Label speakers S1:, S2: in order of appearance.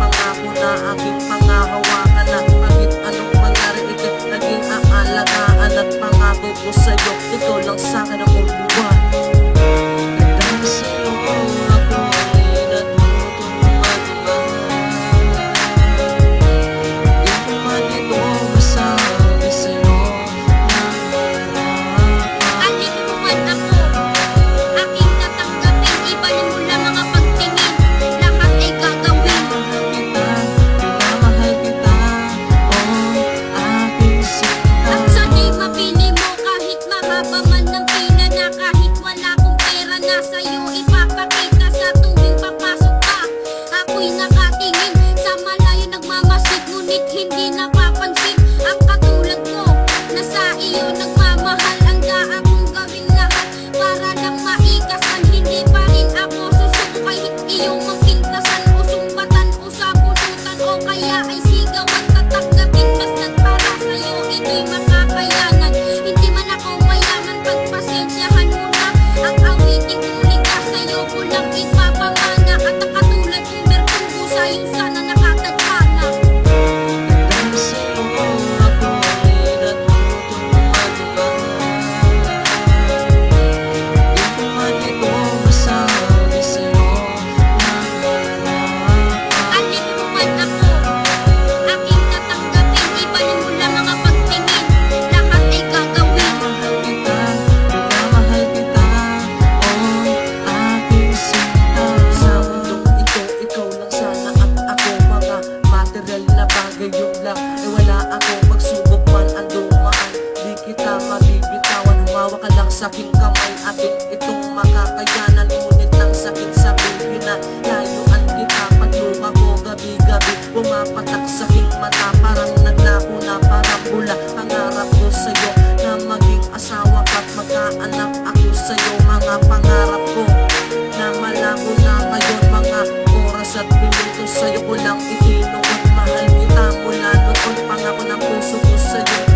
S1: pangako na aking pangahawakan na kahit anong mangyari ikit naging aalagaan at pangako ko sa'yo, ikaw lang sa'kin ang only one. Dahil sa'yo ako ay natutong magmahal. Ito man ito masabi sa'yo ng harapan.
S2: Kahit naman ako, aking tatanggapin, ibalin mo lang mga pagtingin, lahat ay gagawin.
S1: Minamahal kita, oh aking sinta.
S2: At sana'y mapili mo kahit mahaba man ng pila na kahit wala kong pera na sa'yo ipapakita sa tuwing papasok ka. Ako'y nakatingin sa malayo nagmamasid ngunit hindi napapansin ang katulad ko na sa iyo nagmamahal. Handa akong gawin lahat para lang maikasan, hindi pa rin ako susuko kahit iyong mapintasan o sumbatan o sapulutan o kaya ay sigaw at tatanggapin basta't para sa'yo ito'y makakayanan. Hindi man ako mayaman, pagpasensyahan mo na ang awiting kong likas sa'yo ko lang ipapamana at ang katulad kong bertugo sa'yo sana nakatadhana.
S1: Dahil sa'yo ako ay natutong magmahal. Ito man ito masabi sa'yo ng harapan.
S2: Kahit naman ako, aking tatanggapin, ibalin mo lang mga pagtingin, lahat ay gagawin.
S1: Minamahal kita, oh aking sinta. Sa mundong ito, ikaw lang sana at ako. Mga material na bagay yung lang eh wala ako. Magsubok man ang dumaan, di kita mabibitawan. Humawa ka lang sa aking kamay, atin itong makakayanan. Ngunit ang sakit sabihin na layuan kita. Pagluha ko gabi-gabi, pumapatak sa aking mata. Parang naglako na parang bula. Pangarap ko sa'yo na maging asawa ka't magkaanak ako sa'yo. Mga pangarap ko na malabo na ngayon. Mga oras at minuto sa'yo ko lang itinuot. Mahal kita mula noon, pangako ng puso ko sa'yo.